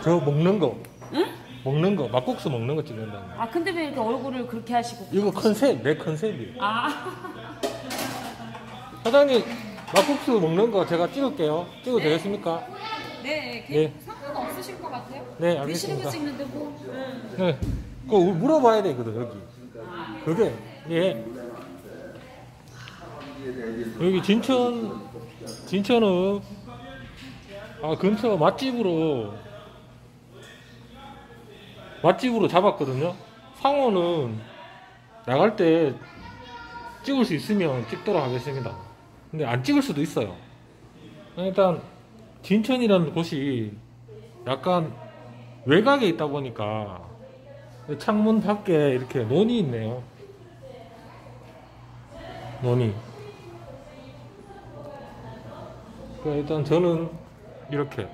저 먹는 거. 응? 먹는 거. 막국수 먹는 거 찍는다는 거. 아 근데 왜 이렇게 얼굴을 그렇게 하시고? 이거 컨셉, 내 컨셉이에요. 아 사장님, 막국수 먹는 거 제가 찍을게요. 찍어도 되겠습니까? 네, 네. 상관없으실 것 같아요. 네, 드시는 거 알겠습니다. 찍는데 뭐. 네. 그거 물어봐야 되거든, 여기. 그게, 예. 여기 진천은, 근처 맛집으로 잡았거든요. 상호는 나갈 때 찍을 수 있으면 찍도록 하겠습니다. 근데 안 찍을 수도 있어요. 일단 진천이라는 곳이 약간 외곽에 있다 보니까 창문 밖에 이렇게 논이 있네요. 논이. 일단 저는 이렇게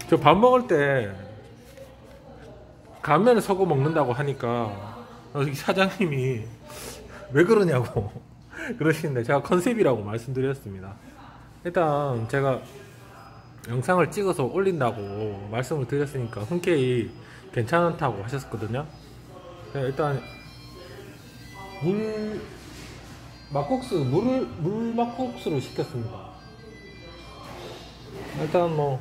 저 밥 먹을 때 간면에 서고 먹는다고 하니까 여기 사장님이 왜 그러냐고 그러시는데 제가 컨셉이라고 말씀드렸습니다. 일단 제가 영상을 찍어서 올린다고 말씀을 드렸으니까 흔쾌히 괜찮다고 하셨거든요. 일단 물 막국수를 시켰습니다. 일단 뭐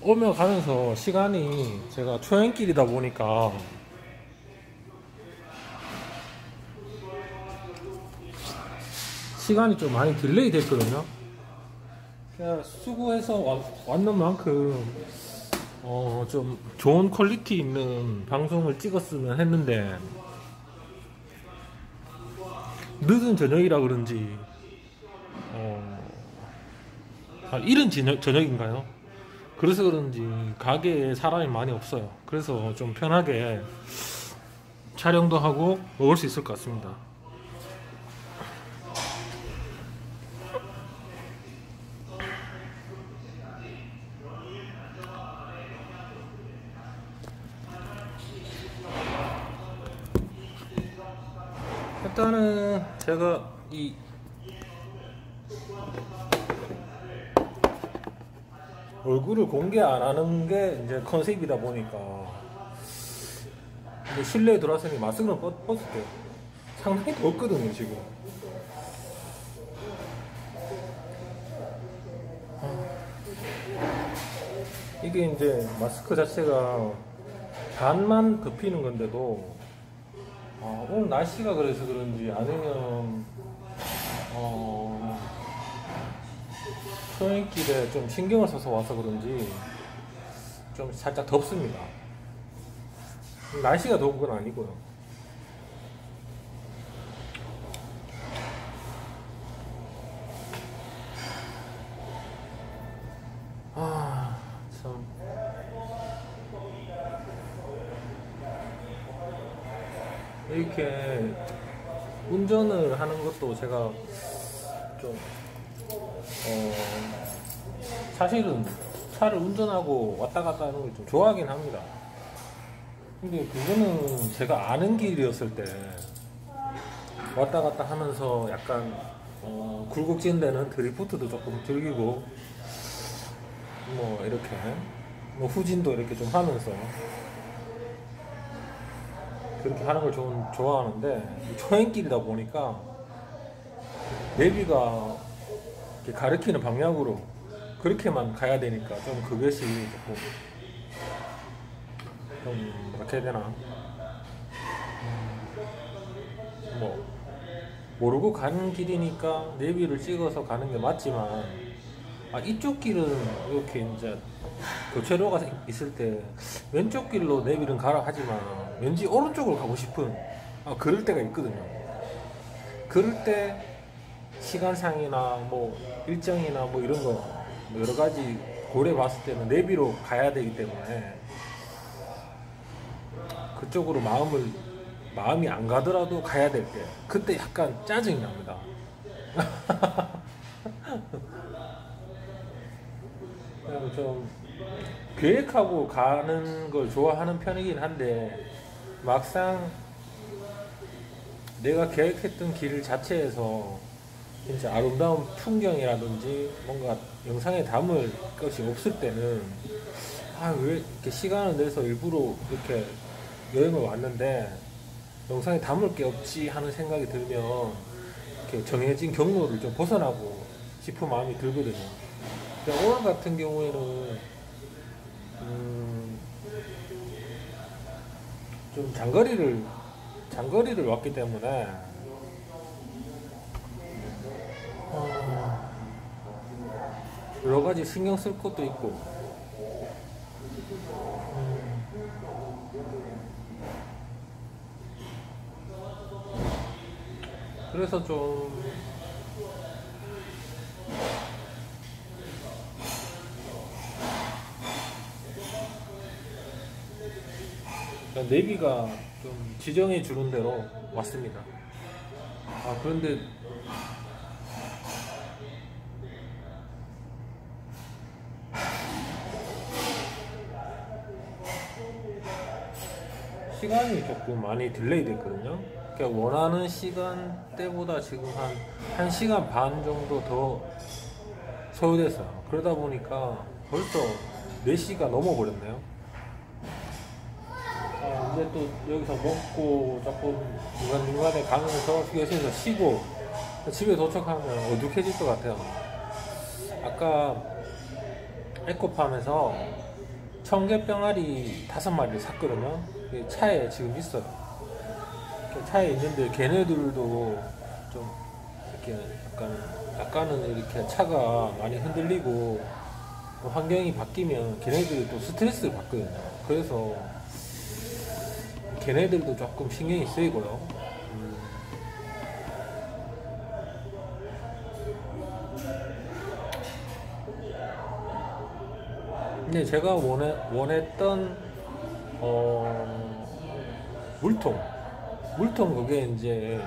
오며 가면서 시간이 제가 초행길이다 보니까 시간이 좀 많이 딜레이 됐거든요. 그냥 수고해서 왔는 만큼 좀 좋은 퀄리티 있는 방송을 찍었으면 했는데 늦은 저녁이라 그런지 이른 저녁인가요? 그래서 그런지 가게에 사람이 많이 없어요. 그래서 좀 편하게 촬영도 하고 먹을 수 있을 것 같습니다. 일단은 제가 이 얼굴을 공개 안 하는 게 이제 컨셉이다 보니까 근데 실내에 들어왔으니 마스크는 벗을게요. 상당히 덥거든요 지금. 이게 이제 마스크 자체가 반만 덮이는 건데도 오늘 날씨가 그래서 그런지 아니면 초행길에 좀 신경을 써서 와서 그런지 좀 살짝 덥습니다. 날씨가 더운 건 아니고요. 참 이렇게 운전을 하는 것도 제가 좀 사실은 차를 운전하고 왔다 갔다 하는 걸 좀 좋아하긴 합니다. 근데 그거는 제가 아는 길이었을 때 왔다 갔다 하면서 약간 굴곡진 데는 드리프트도 조금 즐기고 뭐 이렇게 뭐 후진도 이렇게 좀 하면서 그렇게 하는 걸 좀 좋아하는데 초행길이다 보니까 내비가 가리키는 방향으로 그렇게만 가야 되니까 좀 그것이 조금 좀 어떻게 해야 되나 뭐 모르고 가는 길이니까 내비를 찍어서 가는 게 맞지만 이쪽 길은 이렇게 이제 교차로가 있을 때 왼쪽 길로 내비를 가라 하지만 왠지 오른쪽으로 가고 싶은 그럴 때가 있거든요. 그럴 때 시간상이나 뭐 일정이나 뭐 이런 거 뭐 여러 가지 고려 봤을 때는 내비로 가야 되기 때문에 그쪽으로 마음이 안 가더라도 가야 될 때 그때 약간 짜증이 납니다. 그래서 좀 계획하고 가는 걸 좋아하는 편이긴 한데 막상 내가 계획했던 길 자체에서 진짜 아름다운 풍경이라든지 뭔가 영상에 담을 것이 없을 때는 아 왜 이렇게 시간을 내서 일부러 이렇게 여행을 왔는데 영상에 담을 게 없지 하는 생각이 들면 이렇게 정해진 경로를 좀 벗어나고 싶은 마음이 들거든요. 근데 오늘 같은 경우에는 좀 장거리를 왔기 때문에 여러 가지 신경 쓸 것도 있고 그래서 좀 내비가 좀 지정해 주는 대로 왔습니다. 아 그런데 시간이 조금 많이 딜레이 됐거든요. 그러니까 원하는 시간대보다 지금 한 1시간 반 정도 더 소요됐어요. 그러다 보니까 벌써 4시가 넘어버렸네요. 아, 이제 또 여기서 먹고 조금 중간중간에 가면서 휴게소에서 쉬고 집에 도착하면 어둑해질 것 같아요. 아까 에코팜에서 청개병아리 5마리를 샀거든요. 차에 지금 있어요. 차에 있는데 걔네들도 좀 이렇게 약간은 이렇게 차가 많이 흔들리고 환경이 바뀌면 걔네들이 또 스트레스를 받거든요. 그래서 걔네들도 조금 신경이 쓰이고요. 근데 제가 원했던 물통 그게 이제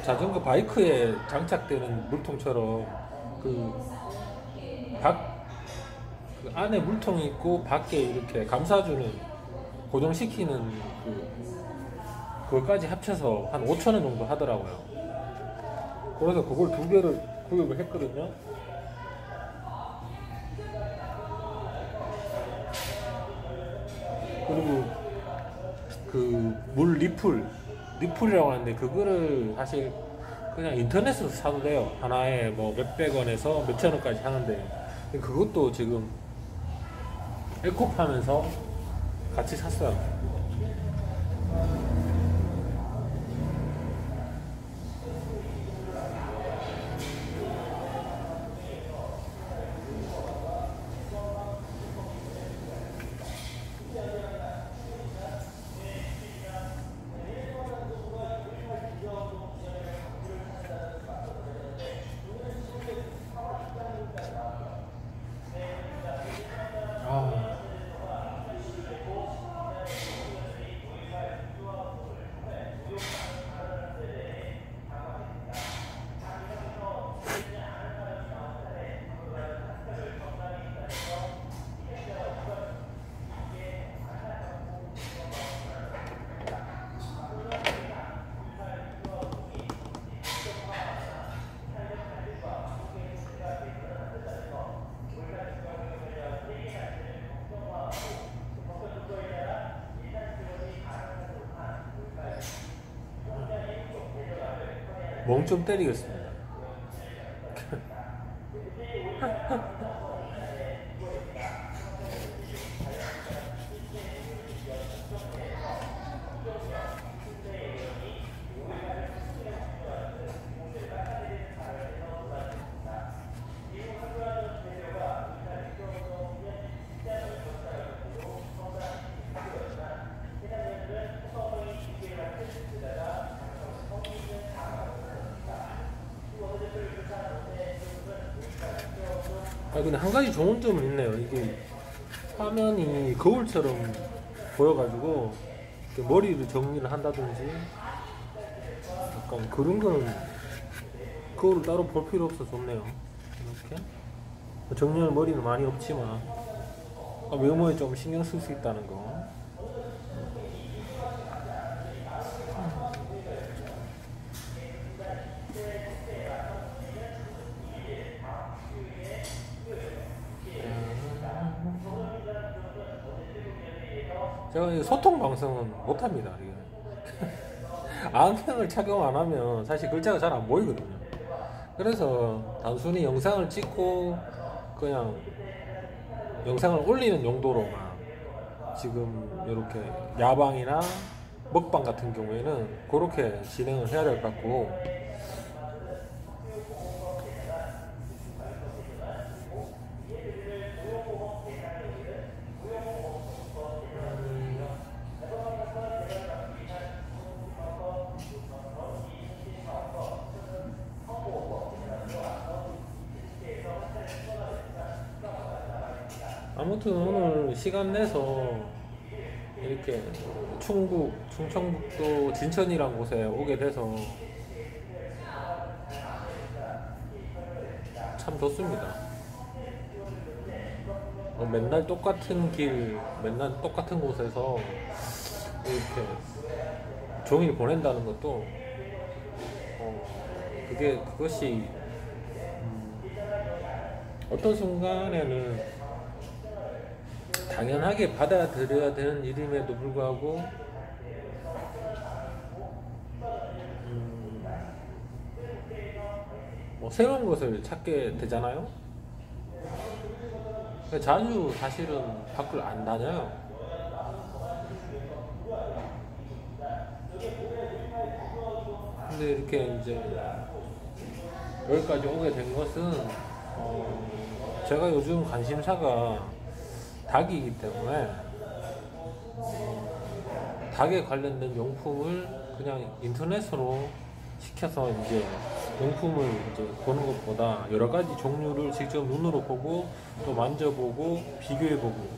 자전거 바이크에 장착되는 물통처럼 그 안에 물통이 있고 밖에 이렇게 감싸주는 고정시키는 그걸까지 합쳐서 한 5,000원 정도 하더라고요. 그래서 그걸 2개를 구입을 했거든요. 그리고 그 물 리플이라고 하는데 그거를 사실 그냥 인터넷으로 사도 돼요. 하나에 뭐 몇백 원에서 몇천 원까지 하는데 그것도 지금 에코팜에서 같이 샀어요. 멍 좀 때리겠습니다. 아 근데 한 가지 좋은 점은 있네요. 이게 화면이 거울처럼 보여가지고 이렇게 머리를 정리를 한다든지 약간 그런 거는 거울을 따로 볼 필요 없어 좋네요. 이렇게 정리할 머리는 많이 없지만 외모에 좀 신경 쓸 수 있다는 거. 제가 이 소통 방송은 못합니다. 이게. 안경을 착용 안 하면 사실 글자가 잘 안 보이거든요. 그래서 단순히 영상을 찍고 그냥 영상을 올리는 용도로만 지금 이렇게 야방이나 먹방 같은 경우에는 그렇게 진행을 해야 될 것 같고, 아무튼 오늘 시간 내서 이렇게 충청북도 진천이란 곳에 오게 돼서 참 좋습니다. 맨날 똑같은 길, 맨날 똑같은 곳에서 이렇게 종일 보낸다는 것도 그것이 어떤 순간에는 당연하게 받아들여야 되는 일임에도 불구하고 새로운 것을 찾게 되잖아요. 자주 사실은 밖을 안 다녀요. 근데 이렇게 이제 여기까지 오게 된 것은 제가 요즘 관심사가 닭이기 때문에 닭에 관련된 용품을 그냥 인터넷으로 시켜서 이제 용품을 이제 보는 것보다 여러 가지 종류를 직접 눈으로 보고 또 만져보고 비교해보고,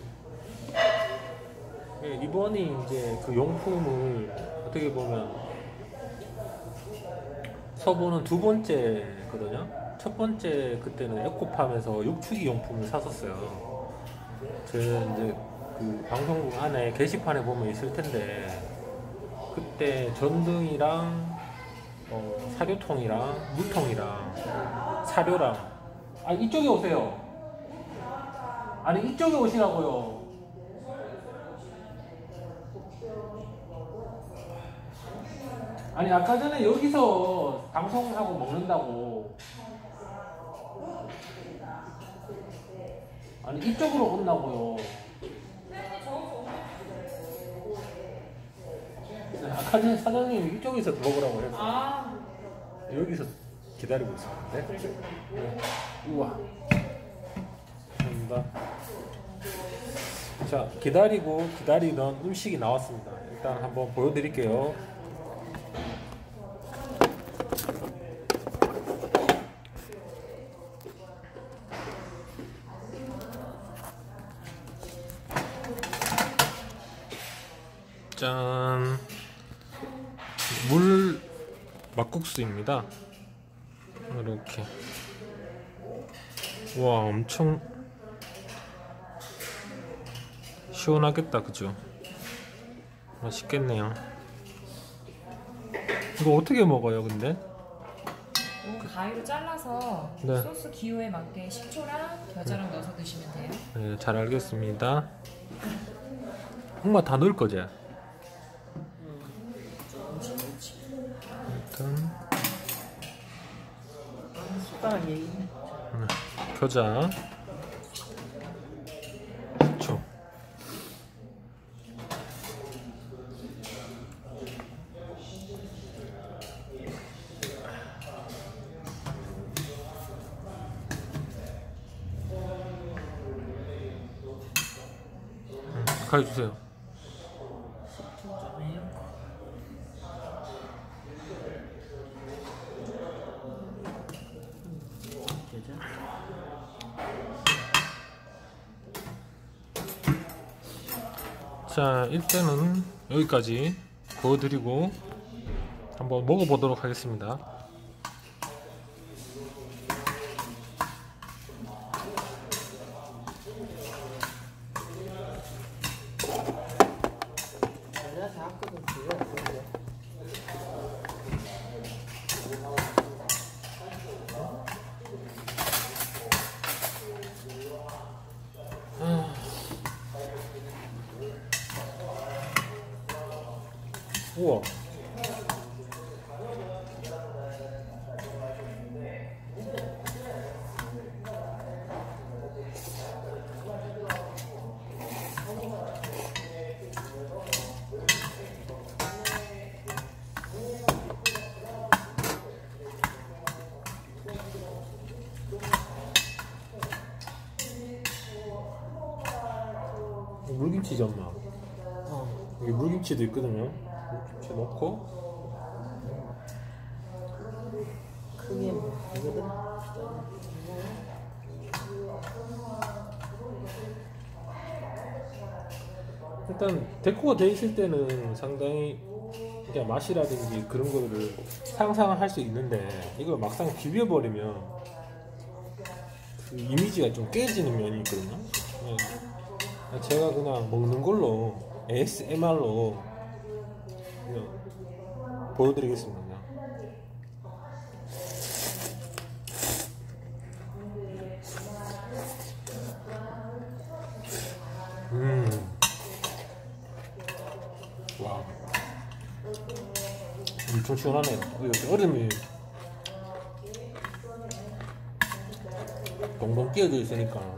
이번이 이제 그 용품을 어떻게 보면 서보는 두 번째거든요. 첫 번째 그때는 에코팜에서 육축이 용품을 샀었어요. 제 이제 그 방송국 안에 게시판에 보면 있을 텐데, 그때 전등이랑 사료통이랑 물통이랑 사료랑, 아니 이쪽에 오세요. 아니 이쪽에 오시라고요. 아니 아까 전에 여기서 방송하고 먹는다고. 아니 이쪽으로 온다고요. 아까 전에 사장님이 이쪽에서 먹으라고 했어. 여기서 기다리고 있었는데. 네. 우와. 감사합니다. 자, 기다리던 음식이 나왔습니다. 일단 한번 보여드릴게요. 짠, 물 막국수입니다. 이렇게. 와, 엄청 시원하겠다, 그죠? 맛있겠네요. 이거 어떻게 먹어요, 근데? 가위로 잘라서 네. 소스 기호에 맞게 식초랑 겨자랑 넣어서 드시면 돼요. 네, 잘 알겠습니다. 엄마 다 넣을 거지? 일단 숟가락 예의. 겨자, 식초. 가해주세요. 자, 일단은 여기까지 구워드리고 한번 먹어보도록 하겠습니다. 내가 다 아끼는 그거. 우와. 물김치지 엄마. 여기 물김치도 있거든요. 물김치 넣고 그게 뭐 이거든. 일단 데코가 돼 있을 때는 상당히 그냥 맛이라든지 그런 거를 상상을 할 수 있는데 이걸 막상 비벼버리면 그 이미지가 좀 깨지는 면이 있거든요. 제가 그냥 먹는 걸로 ASMR로 그냥 보여드리겠습니다. 와, 엄청 시원하네요. 여기 얼음이 동동 끼어져 있으니까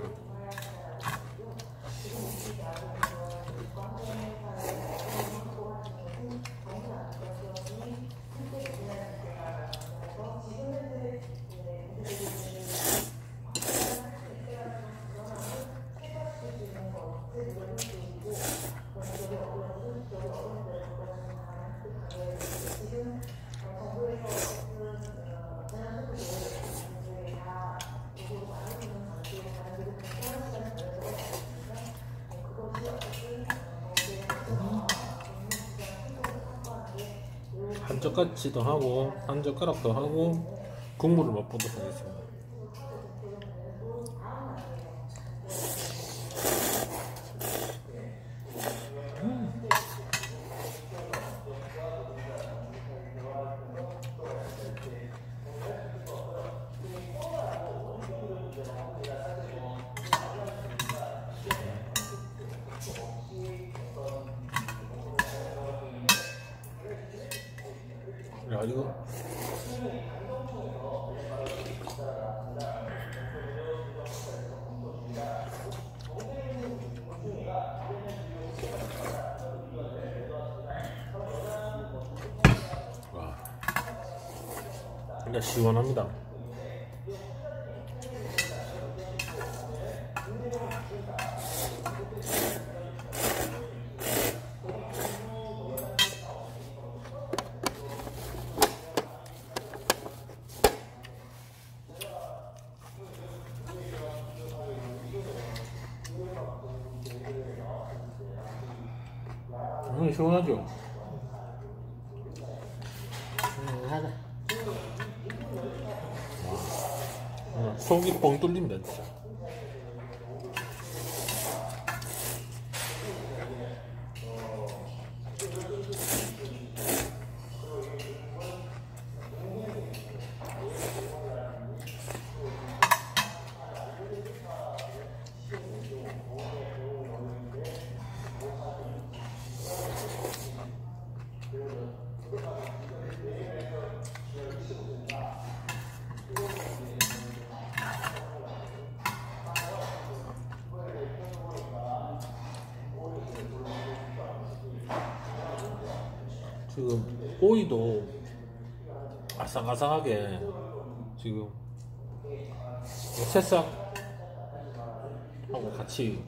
한 젓가락치 더 하고 한 젓가락 더 하고 국물을 맛보도록 하겠습니다. 야 이거 와 진짜 시원합니다. 시원하죠? 하나. 속이 뻥 뚫립니다 진짜. 지금 오이도 아삭아삭하게 지금 새싹하고 같이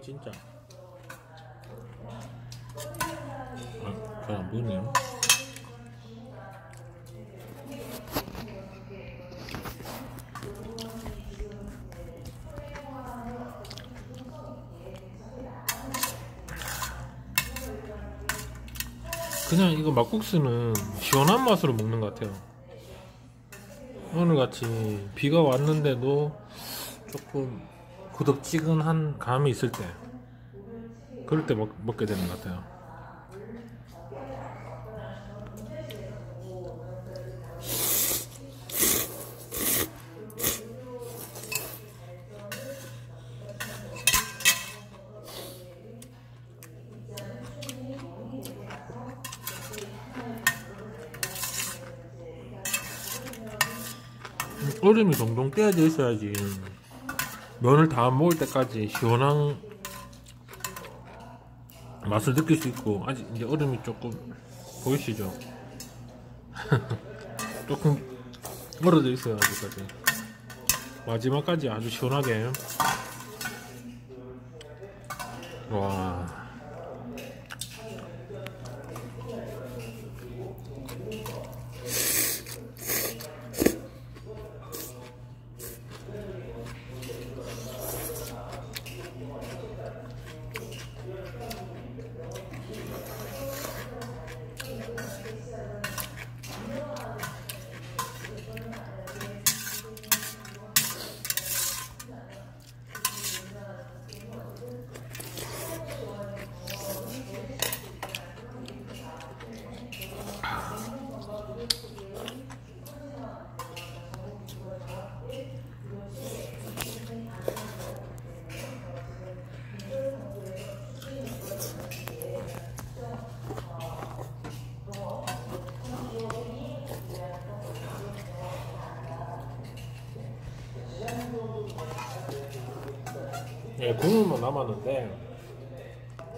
이 진짜. 잘 안 보이네요. 그냥 이거 막국수는 시원한 맛으로 먹는 것 같아요. 오늘같이 비가 왔는데도 조금 구덥지근한 감이 있을 때, 그럴 때 먹게 되는 것 같아요. 얼음이 동동 떼어져 있어야지 면을 다 먹을 때까지 시원한 맛을 느낄 수 있고, 아직 이제 얼음이 조금 보이시죠? 조금 얼어져 있어요. 아직까지. 마지막까지 아주 시원하게. 와. 네, 국물만 남았는데,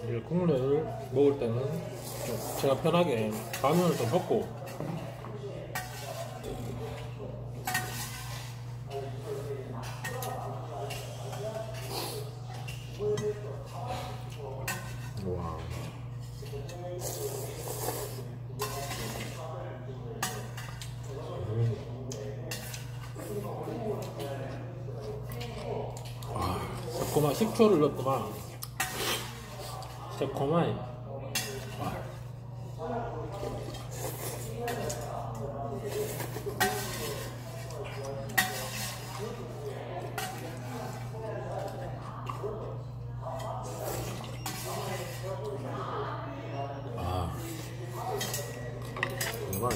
이제 국물을 먹을 때는 좀 제가 편하게 가면을 좀 벗고, 와. 새콤한 식초를 넣었더만 새콤한. 정말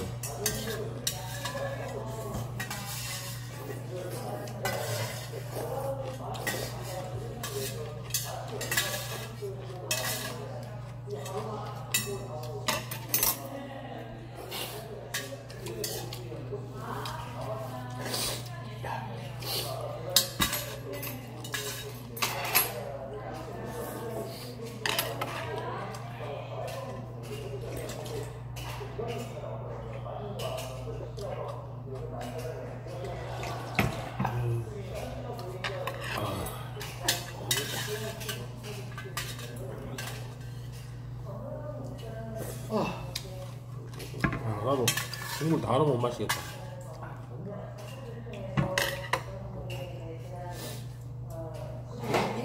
나도 국물 다 넣으면 못 마시겠다.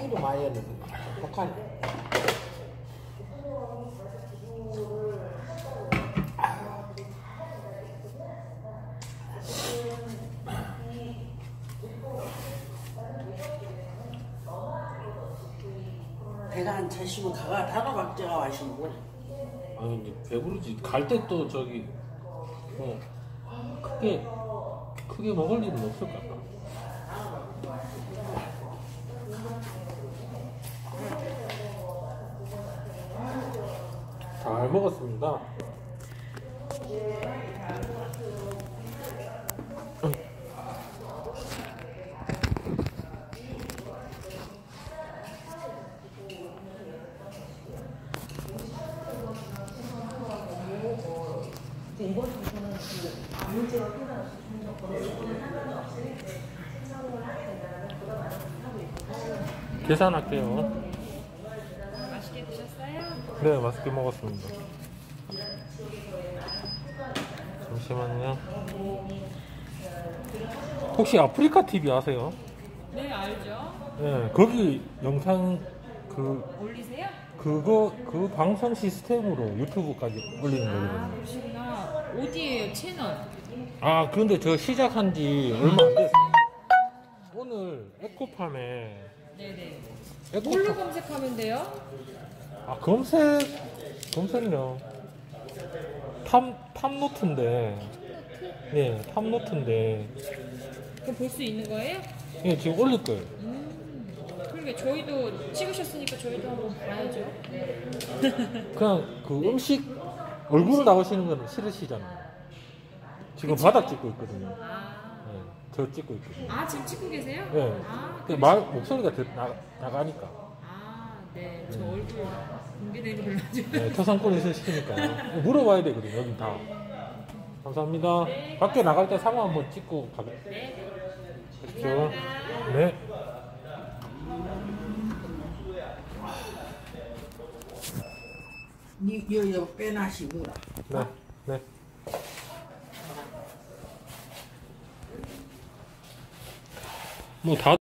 이거 많이 했는데 똑똑하네. 배가 안 차시면 가가 단호박제가 와시는구나. 아니 이제 배부르지. 갈 때 또 저기 뭐 크게 먹을 일은 없을 것 같다. 잘 먹었습니다. 계산할게요. 네, 맛있게 먹었습니다. 잠시만요. 혹시 아프리카 TV 아세요? 네, 알죠. 네, 거기 영상 올리세요? 그 방송 시스템으로 유튜브까지 올리는 아, 거거든요. 그러시구나. 어디에요, 채널? 아, 그런데 저 시작한 지 얼마 안 됐어요. 오늘 에코팜에 네네. 뭘로 에코팜, 검색하면 돼요? 아, 검색요. 탑노트인데, 네, 탑노트인데, 그럼 볼 수 있는 거예요? 예, 지금 올릴 거예요. 그러게 저희도 찍으셨으니까 저희도 한번 봐야죠. 그냥 그 음식 얼굴 나오시는 건 싫으시잖아요. 지금 그쵸? 바닥 찍고 있거든요. 아, 네, 저 찍고 있거든요. 아 지금 찍고 계세요? 네. 아, 그 말 목소리가 나가니까. 아, 네. 저 얼굴 공개되는 걸로 하죠. 네, 초상권 있으시니까 물어봐야 되거든요. 여기 다. 감사합니다. 밖에 나갈 때 상호 한번 찍고 가겠습니다. 네. 여 빼놔시구나. 네. 네. 뭐 다.